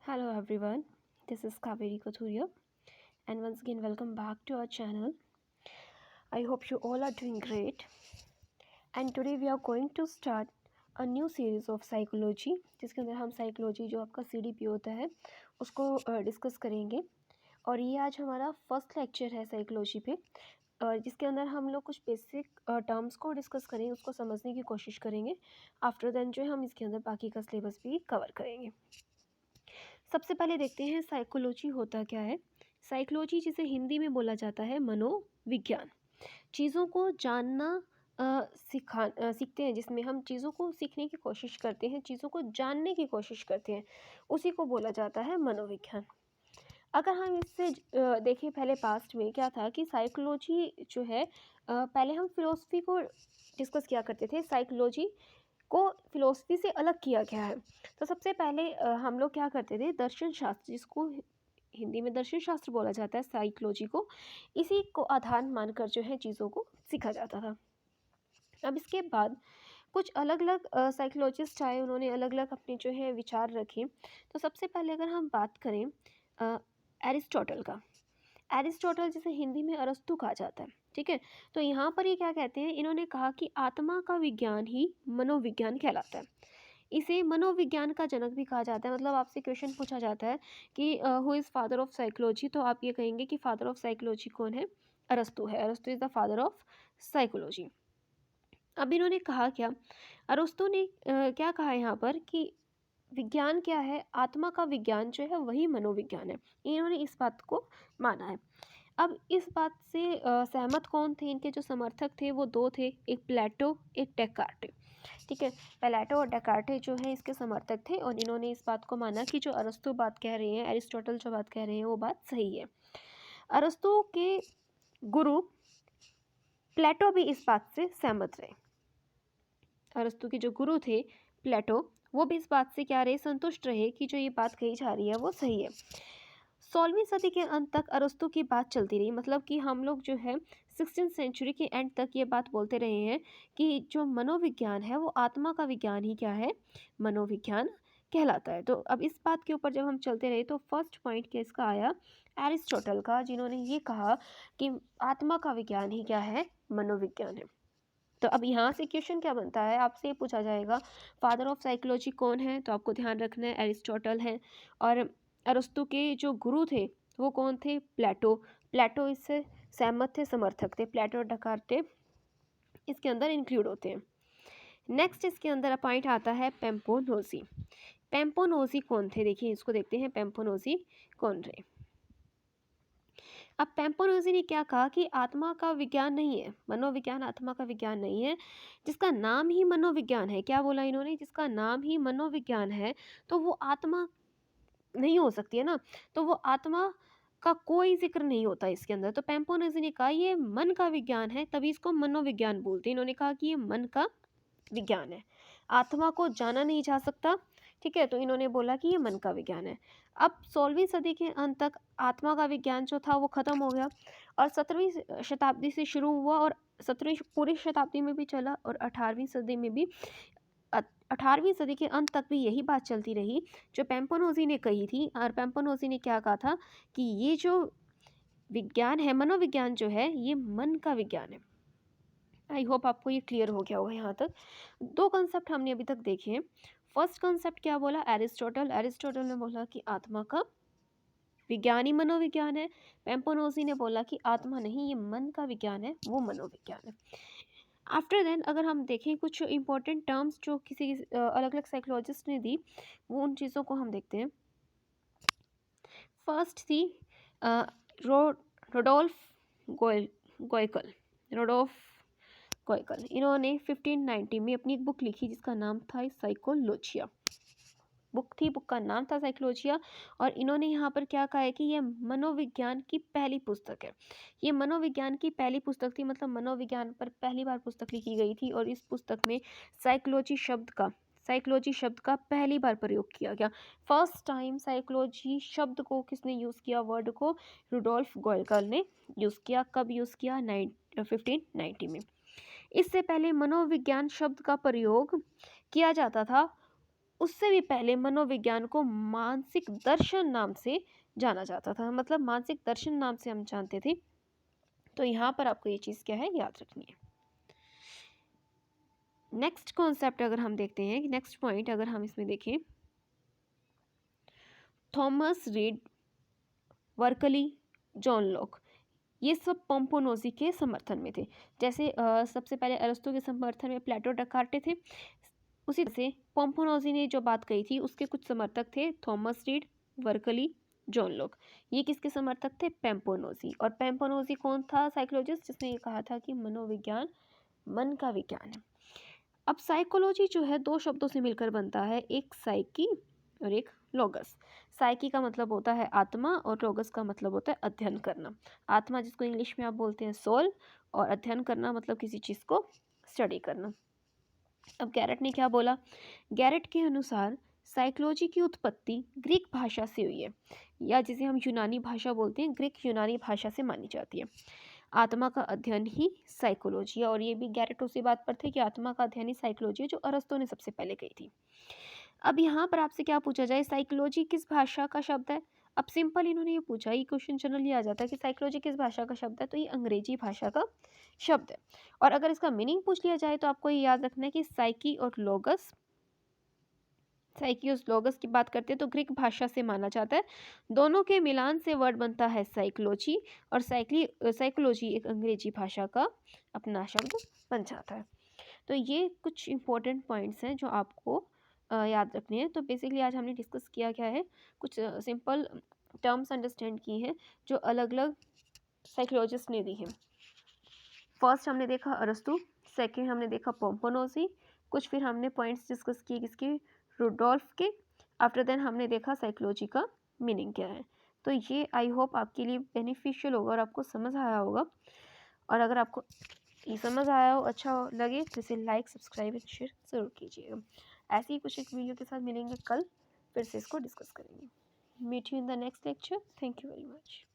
Hello everyone, this is Kaveri Kathuria and once again welcome back to our channel. I hope you all are doing great and today we are going to start a new series of psychology जिसके अंदर हम psychology जो आपका CDP होता है उसको discuss करेंगे और ये आज हमारा फर्स्ट लेक्चर है साइकोलॉजी पे जिसके अंदर हम लोग कुछ बेसिक टर्म्स को डिस्कस करेंगे, उसको समझने की कोशिश करेंगे। आफ्टर देन जो है हम इसके अंदर बाकी का सिलेबस भी कवर करेंगे। सबसे पहले देखते हैं साइकोलॉजी होता क्या है। साइकोलॉजी जिसे हिंदी में बोला जाता है मनोविज्ञान। चीज़ों को जानना सीखते हैं, जिसमें हम चीज़ों को सीखने की कोशिश करते हैं, चीज़ों को जानने की कोशिश करते हैं, उसी को बोला जाता है मनोविज्ञान। अगर हम इससे देखें पहले पास्ट में क्या था कि साइकोलॉजी जो है पहले हम फिलोसफी को डिस्कस किया करते थे। साइकोलॉजी को फिलोसफी से अलग किया गया है। तो सबसे पहले हम लोग क्या करते थे, दर्शन शास्त्र जिसको हिंदी में दर्शन शास्त्र बोला जाता है, साइकोलॉजी को इसी को आधार मानकर जो है चीज़ों को सीखा जाता था। अब इसके बाद कुछ अलग अलग साइकोलॉजिस्ट आए, उन्होंने अलग अलग अपने जो है विचार रखे। तो सबसे पहले अगर हम बात करें एरिस्टोटल का, एरिस्टोटल जिसे हिंदी में अरस्तु कहा जाता है, ठीक है। तो यहाँ पर ये क्या कहते हैं, इन्होंने कहा कि आत्मा का विज्ञान ही मनोविज्ञान कहलाता है। इसे मनोविज्ञान का जनक भी कहा जाता है। मतलब आपसे क्वेश्चन पूछा जाता है कि who is father of psychology, तो आप ये कहेंगे कि फादर ऑफ साइकोलॉजी कौन है, अरस्तु है। अरस्तु is the father of psychology. अब इन्होंने कहा क्या, अरस्तु ने क्या कहा यहाँ पर कि विज्ञान क्या है, आत्मा का विज्ञान जो है वही मनोविज्ञान है। इन्होंने इस बात को माना है। अब इस बात से सहमत कौन थे, इनके जो समर्थक थे वो दो थे, एक प्लेटो एक डेकार्टे, ठीक है। प्लेटो और डेकार्टे जो है इसके समर्थक थे और इन्होंने इस बात को माना कि जो अरस्तु बात कह रहे हैं, एरिस्टोटल जो बात कह रहे हैं वो बात सही है। अरस्तु के गुरु प्लेटो भी इस बात से सहमत रहे। अरस्तु के जो गुरु थे प्लेटो, वो भी इस बात से क्या रहे, संतुष्ट रहे कि जो ये बात कही जा रही है वो सही है। 16वीं सदी के अंत तक अरस्तु की बात चलती रही। मतलब कि हम लोग जो है 16th सेंचुरी के एंड तक ये बात बोलते रहे हैं कि जो मनोविज्ञान है वो आत्मा का विज्ञान ही क्या है, मनोविज्ञान कहलाता है। तो अब इस बात के ऊपर जब हम चलते रहे तो फर्स्ट पॉइंट किसका आया, एरिस्टोटल का, जिन्होंने ये कहा कि आत्मा का विज्ञान ही क्या है, मनोविज्ञान है। तो अब यहाँ से क्वेश्चन क्या बनता है, आपसे ये पूछा जाएगा फादर ऑफ साइकोलॉजी कौन है, तो आपको ध्यान रखना है एरिस्टोटल है। और अरस्तु के जो गुरु थे वो कौन थे, प्लेटो। प्लेटो इससे सहमत थे, समर्थक थे। प्लेटो और डेकार्टे इसके अंदर इंक्लूड होते हैं। नेक्स्ट इसके अंदर पॉइंट आता है पेम्पोनोजी। पेम्पोनोजी कौन थे, देखिए इसको देखते हैं, पेम्पोनोजी कौन रहे। अब पेम्पोनोजी ने क्या कहा कि आत्मा का विज्ञान नहीं है, मनोविज्ञान आत्मा का विज्ञान नहीं है, जिसका नाम ही मनोविज्ञान है। क्या बोला इन्होंने, जिसका नाम ही मनोविज्ञान है तो वो आत्मा नहीं हो सकती है ना, तो वो आत्मा का कोई जिक्र नहीं होता इसके अंदर। तो पेम्पोनोजी ने कहा ये मन का विज्ञान है, तभी इसको मनोविज्ञान बोलते हैं। इन्होंने कहा कि ये मन का विज्ञान है, आत्मा को जाना नहीं जा सकता, ठीक है। तो इन्होंने बोला कि ये मन का विज्ञान है। अब 16वीं सदी के अंत तक आत्मा का विज्ञान जो था वो ख़त्म हो गया और 17वीं शताब्दी से शुरू हुआ और 17वीं पूरी शताब्दी में भी चला और 18वीं सदी में भी 18वीं सदी के अंत तक भी यही बात चलती रही जो पेम्पोनोजी ने कही थी। और पेम्पोनोजी ने क्या कहा था कि ये जो विज्ञान है, मनोविज्ञान जो है, ये मन का विज्ञान है। आई होप आपको ये क्लियर हो गया होगा। यहाँ तक दो कंसेप्ट हमने अभी तक देखे हैं। फर्स्ट कंसेप्ट क्या बोला, एरिस्टोटल। एरिस्टोटल ने बोला कि आत्मा का विज्ञान ही मनोविज्ञान है। पेम्पोनोजी ने बोला कि आत्मा नहीं, ये मन का विज्ञान है, वो मनोविज्ञान है। आफ्टर देन अगर हम देखें कुछ इंपॉर्टेंट टर्म्स जो किसी अलग अलग साइकोलॉजिस्ट ने दी, वो उन चीज़ों को हम देखते हैं। फर्स्ट थी रोडोल्फ गोयकल। रोडोल्फ गोयकल, इन्होंने 1590 में अपनी एक बुक लिखी जिसका नाम था साइकोलॉजिया। बुक थी, बुक का नाम था साइकोलॉजिया। और इन्होंने यहाँ पर क्या कहा है कि ये मनोविज्ञान की पहली पुस्तक है। ये मनोविज्ञान की पहली पुस्तक थी, मतलब मनोविज्ञान पर पहली बार पुस्तक लिखी गई थी और इस पुस्तक में साइकोलॉजी शब्द का पहली बार प्रयोग किया गया। फर्स्ट टाइम साइकोलॉजी शब्द को किसने यूज़ किया, वर्ड को रुडोल्फ गोयकल ने यूज़ किया। कब यूज़ किया, 1590 में। इससे पहले मनोविज्ञान शब्द का प्रयोग किया जाता था उससे भी पहले मनोविज्ञान को मानसिक दर्शन नाम से जाना जाता था, मतलब मानसिक दर्शन नाम से हम जानते थे। तो यहाँ पर आपको ये चीज़ क्या है, याद रखनी है। नेक्स्ट कॉन्सेप्ट अगर हम देखते हैं, नेक्स्ट पॉइंट अगर हम इसमें देखें, थॉमस रीड, वर्कली, जॉन लॉक, ये सब पोम्पोनोजी के समर्थन में थे। जैसे सबसे पहले अरस्तु के समर्थन में प्लेटो, डेकार्टे थे, उसी तरह से पोम्पोनोजी ने जो बात कही थी उसके कुछ समर्थक थे, थॉमस रीड, वर्कली, जॉन लॉक। ये किसके समर्थक थे, पेम्पोनोजी। और पेम्पोनोजी कौन था, साइकोलॉजिस्ट, जिसने ये कहा था कि मनोविज्ञान मन का विज्ञान है। अब साइकोलॉजी जो है दो शब्दों से मिलकर बनता है, एक साइकी और एक लोगस। साइकी का मतलब होता है आत्मा और लोगस का मतलब होता है अध्ययन करना। आत्मा जिसको इंग्लिश में आप बोलते हैं सोल, और अध्ययन करना मतलब किसी चीज़ को स्टडी करना। अब गैरेट ने क्या बोला, गैरेट के अनुसार साइकोलॉजी की उत्पत्ति ग्रीक भाषा से हुई है, या जिसे हम यूनानी भाषा बोलते हैं, ग्रीक यूनानी भाषा से मानी जाती है। आत्मा का अध्ययन ही साइकोलॉजी है, और ये भी गैरेट उसी बात पर थे कि आत्मा का अध्ययन ही साइकोलॉजी है, जो अरस्तु ने सबसे पहले कही थी। अब यहाँ पर आपसे क्या पूछा जाए, साइकोलॉजी किस भाषा का शब्द है। अब सिंपल इन्होंने ये पूछा, ये क्वेश्चन जनरली आ जाता है कि साइकोलॉजी किस भाषा का शब्द है, तो ये अंग्रेजी भाषा का शब्द है। और अगर इसका मीनिंग पूछ लिया जाए तो आपको ये याद रखना है कि साइकी और लोगस, साइकी और लोगस की बात करते हैं तो ग्रीक भाषा से माना जाता है, दोनों के मिलान से वर्ड बनता है साइकोलॉजी, और साइकोलॉजी एक अंग्रेजी भाषा का अपना शब्द बन जाता है। तो ये कुछ इंपॉर्टेंट पॉइंट्स हैं जो आपको याद रखने हैं। तो बेसिकली आज हमने डिस्कस किया क्या है, कुछ सिंपल टर्म्स अंडरस्टैंड किए हैं जो अलग अलग साइकोलॉजिस्ट ने दी हैं। फर्स्ट हमने देखा अरस्तु, सेकंड हमने देखा पोम्पोनोजी, कुछ फिर हमने पॉइंट्स डिस्कस किए किसके, रुडोल्फ के। आफ्टर देन हमने देखा साइकोलॉजी का मीनिंग क्या है। तो ये आई होप आपके लिए बेनिफिशियल होगा और आपको समझ आया होगा। और अगर आपको ये समझ आया हो, अच्छा लगे, तो इसे लाइक, सब्सक्राइब एंड शेयर ज़रूर कीजिएगा। ऐसे ही कुछ एक वीडियो के साथ मिलेंगे कल, फिर से इसको डिस्कस करेंगे। Meet you in the next lecture. Thank you very much.